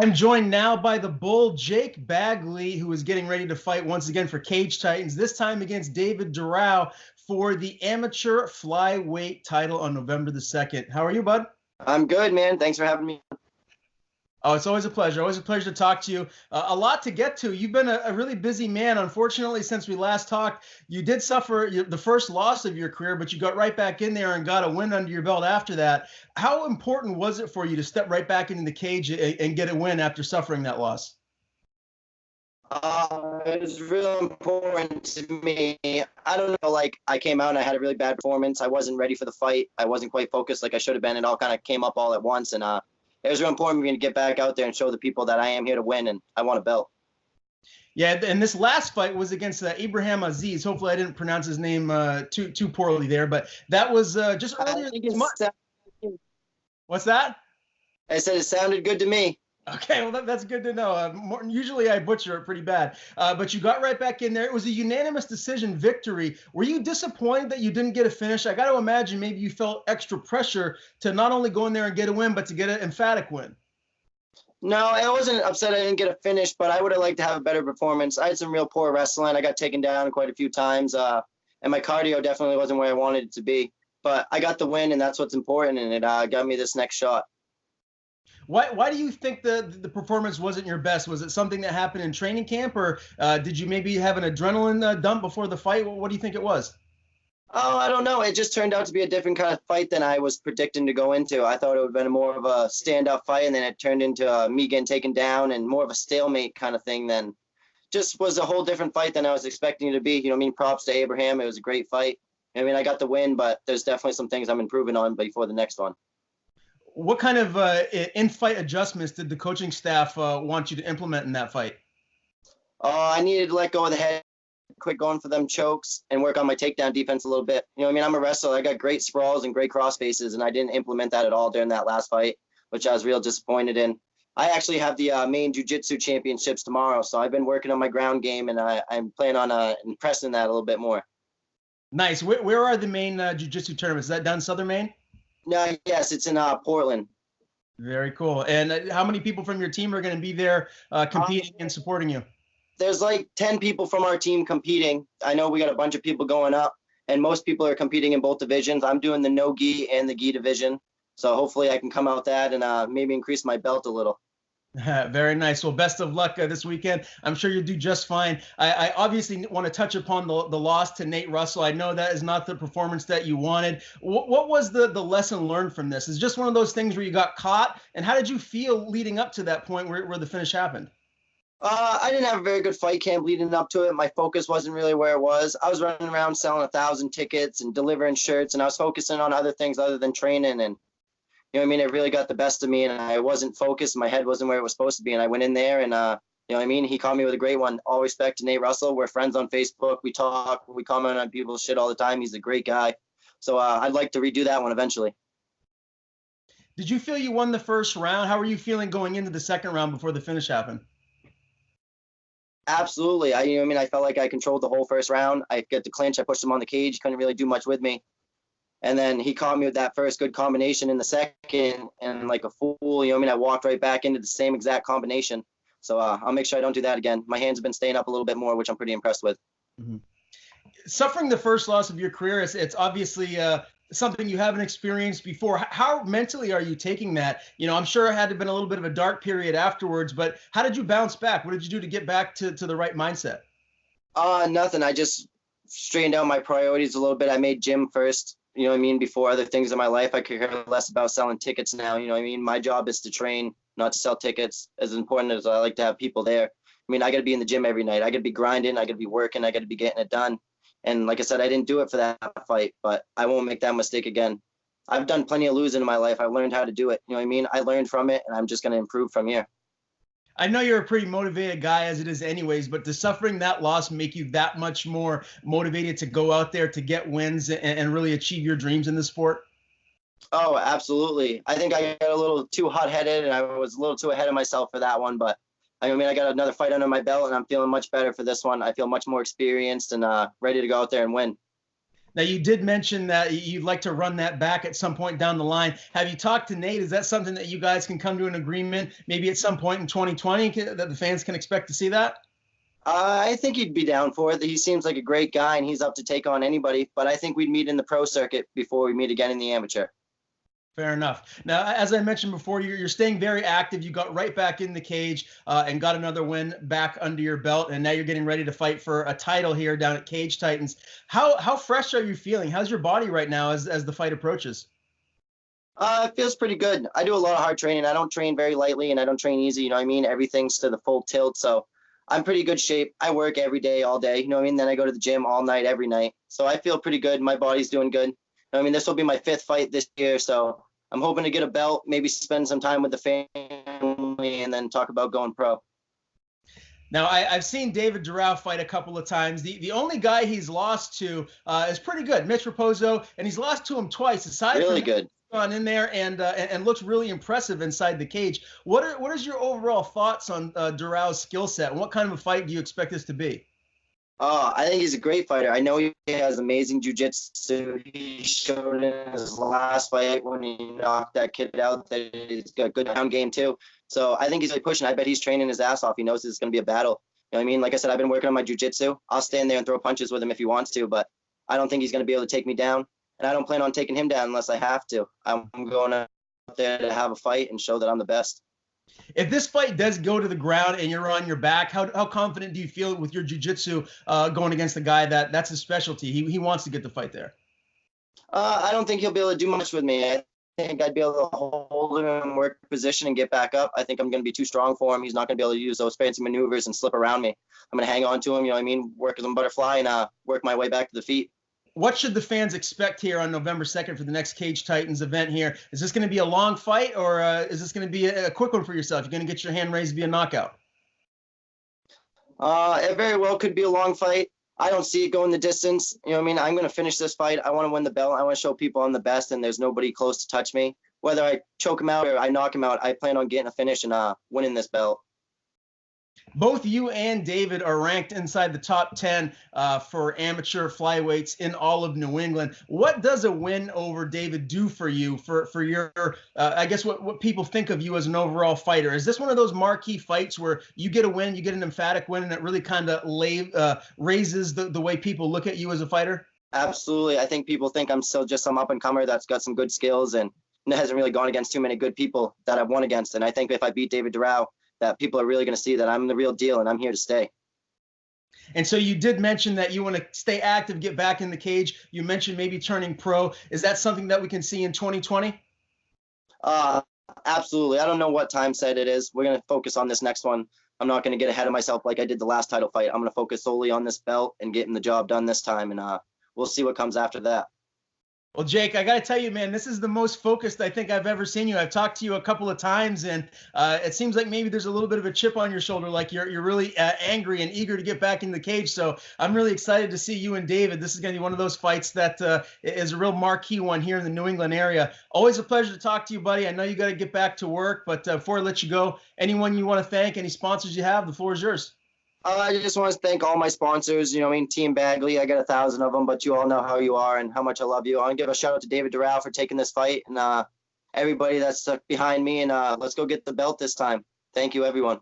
I'm joined now by the Bull, Jake Bagley, who is getting ready to fight once again for Cage Titans, this time against David Durao for the amateur flyweight title on November the 2nd. How are you, bud? I'm good, man. Thanks for having me. Oh, it's always a pleasure. Always a pleasure to talk to you. A lot to get to. You've been a really busy man. Unfortunately, since we last talked, you did suffer the first loss of your career, but you got right back in there and got a win under your belt after that. How important was it for you to step right back into the cage and get a win after suffering that loss? It was real important to me. I don't know, like I came out and I had a really bad performance. I wasn't ready for the fight. I wasn't quite focused like I should have been. It all kind of came up all at once, and it was real important for me to get back out there and show the people that I am here to win and I want a belt. Yeah, and this last fight was against Abraham Aziz. Hopefully, I didn't pronounce his name too poorly there, but that was just earlier this month. What's that? I said it sounded good to me. Okay, well, that's good to know. Usually I butcher it pretty bad, but you got right back in there. It was a unanimous decision victory. Were you disappointed that you didn't get a finish? I got to imagine maybe you felt extra pressure to not only go in there and get a win, but to get an emphatic win. No, I wasn't upset I didn't get a finish, but I would have liked to have a better performance. I had some real poor wrestling. I got taken down quite a few times, and my cardio definitely wasn't where I wanted it to be. But I got the win, and that's what's important, and it got me this next shot. Why do you think the performance wasn't your best? Was it something that happened in training camp, or did you maybe have an adrenaline dump before the fight? What do you think it was? Oh, I don't know. It just turned out to be a different kind of fight than I was predicting to go into. I thought it would have been more of a stand-up fight, and then it turned into me getting taken down and more of a stalemate kind of thing. Then just was a whole different fight than I was expecting it to be. You know what I mean? Props to Abraham. It was a great fight. I mean, I got the win, but there's definitely some things I'm improving on before the next one. What kind of in-fight adjustments did the coaching staff want you to implement in that fight? I needed to let go of the head, quit going for them chokes, and work on my takedown defense a little bit. You know what I mean? I'm a wrestler. I got great sprawls and great cross faces, and I didn't implement that at all during that last fight, which I was real disappointed in. I actually have the main jiu-jitsu championships tomorrow, so I've been working on my ground game, and I'm planning on impressing that a little bit more. Nice. Where are the main jiu-jitsu tournaments? Is that down in Southern Maine? No, yes, it's in Portland. Very cool. And how many people from your team are going to be there competing and supporting you? There's like 10 people from our team competing. I know we got a bunch of people going up, and most people are competing in both divisions. I'm doing the no gi and the gi division, so hopefully I can come out that and maybe increase my belt a little. Very nice. Well, best of luck this weekend. I'm sure you'll do just fine. I obviously want to touch upon the loss to Nate Russell. I know that is not the performance that you wanted. What was the lesson learned from this? Is just one of those things where you got caught? And how did you feel leading up to that point where the finish happened? I didn't have a very good fight camp leading up to it. My focus wasn't really where it was. I was running around selling 1,000 tickets and delivering shirts, and I was focusing on other things other than training. And you know what I mean? It really got the best of me, and I wasn't focused. My head wasn't where it was supposed to be, and I went in there, and you know what I mean? He caught me with a great one. All respect to Nate Russell. We're friends on Facebook. We talk. We comment on people's shit all the time. He's a great guy. So I'd like to redo that one eventually. Did you feel you won the first round? How were you feeling going into the second round before the finish happened? Absolutely. You know what I mean? I felt like I controlled the whole first round. I got the clinch. I pushed him on the cage. He couldn't really do much with me. And then he caught me with that first good combination in the second, and like a fool, you know what I mean? I walked right back into the same exact combination. So I'll make sure I don't do that again. My hands have been staying up a little bit more, which I'm pretty impressed with. Mm-hmm. Suffering the first loss of your career, it's obviously something you haven't experienced before. How mentally are you taking that? You know, I'm sure it had to have been a little bit of a dark period afterwards, but how did you bounce back? What did you do to get back to the right mindset? Nothing. I just straightened out my priorities a little bit. I made gym first. You know what I mean? Before other things in my life, I could care less about selling tickets now. You know what I mean? My job is to train, not to sell tickets. As important as I like to have people there. I mean, I got to be in the gym every night. I got to be grinding. I got to be working. I got to be getting it done. And like I said, I didn't do it for that fight, but I won't make that mistake again. I've done plenty of losing in my life. I've learned how to do it. You know what I mean? I learned from it, and I'm just going to improve from here. I know you're a pretty motivated guy as it is anyways, but does suffering that loss make you that much more motivated to go out there to get wins and really achieve your dreams in the sport? Oh, absolutely. I think I got a little too hot-headed, and I was a little too ahead of myself for that one. But I mean, I got another fight under my belt, and I'm feeling much better for this one. I feel much more experienced and ready to go out there and win. Now, you did mention that you'd like to run that back at some point down the line. Have you talked to Nate? Is that something that you guys can come to an agreement maybe at some point in 2020 that the fans can expect to see that? I think he'd be down for it. He seems like a great guy, and he's up to take on anybody. But I think we'd meet in the pro circuit before we meet again in the amateur. Fair enough. Now, as I mentioned before, you're staying very active. You got right back in the cage and got another win back under your belt, and now you're getting ready to fight for a title here down at Cage Titans. How fresh are you feeling? How's your body right now as the fight approaches? It feels pretty good. I do a lot of hard training. I don't train very lightly, and I don't train easy. You know what I mean? Everything's to the full tilt, so I'm pretty good shape. I work every day, all day. You know what I mean? Then I go to the gym all night, every night. So I feel pretty good. My body's doing good. You know what I mean? This will be my 5th fight this year, so I'm hoping to get a belt, maybe spend some time with the family, and then talk about going pro. Now, I've seen David Durao fight a couple of times. The only guy he's lost to is pretty good, Mitch Raposo, and he's lost to him twice. Aside really from good. Gone in there and looks really impressive inside the cage. What is your overall thoughts on Durao's skill set? And what kind of a fight do you expect this to be? I think he's a great fighter. I know he has amazing jiu-jitsu. He showed in his last fight when he knocked that kid out that he's got a good down game too. So I think he's really pushing. I bet he's training his ass off. He knows it's going to be a battle. You know what I mean? Like I said, I've been working on my jiu-jitsu. I'll stand there and throw punches with him if he wants to, but I don't think he's going to be able to take me down. And I don't plan on taking him down unless I have to. I'm going out there to have a fight and show that I'm the best. If this fight does go to the ground and you're on your back, how confident do you feel with your jiu-jitsu going against the guy that's his specialty? He wants to get the fight there. I don't think he'll be able to do much with me. I think I'd be able to hold him in work position and get back up. I think I'm going to be too strong for him. He's not going to be able to use those fancy maneuvers and slip around me. I'm going to hang on to him, you know what I mean, work as a butterfly and work my way back to the feet. What should the fans expect here on November 2nd for the next Cage Titans event here? Is this going to be a long fight, or is this going to be a quick one for yourself? You're going to get your hand raised via knockout? It very well could be a long fight. I don't see it going the distance. You know what I mean? I'm going to finish this fight. I want to win the belt. I want to show people I'm the best, and there's nobody close to touch me. Whether I choke him out or I knock him out, I plan on getting a finish and winning this belt. Both you and David are ranked inside the top 10 for amateur flyweights in all of New England. What does a win over David do for you, for your, I guess, what people think of you as an overall fighter? Is this one of those marquee fights where you get a win, you get an emphatic win, and it really kind of raises the way people look at you as a fighter? Absolutely. I think people think I'm still just some up-and-comer that's got some good skills and hasn't really gone against too many good people that I've won against. And I think if I beat David Durao, that people are really going to see that I'm the real deal and I'm here to stay. And so you did mention that you want to stay active, get back in the cage. You mentioned maybe turning pro. Is that something that we can see in 2020? Absolutely. I don't know what time set it is. We're going to focus on this next one. I'm not going to get ahead of myself like I did the last title fight. I'm going to focus solely on this belt and getting the job done this time. And we'll see what comes after that. Well, Jake, I got to tell you, man, this is the most focused I think I've ever seen you. I've talked to you a couple of times, and it seems like maybe there's a little bit of a chip on your shoulder, like you're really angry and eager to get back in the cage. So I'm really excited to see you and David. This is going to be one of those fights that is a real marquee one here in the New England area. Always a pleasure to talk to you, buddy. I know you got to get back to work, but before I let you go, anyone you want to thank, any sponsors you have, the floor is yours. I just want to thank all my sponsors, you know what I mean, Team Bagley. I got 1,000 of them, but you all know how you are and how much I love you. I want to give a shout out to David Durao for taking this fight and everybody that's stuck behind me. And let's go get the belt this time. Thank you, everyone.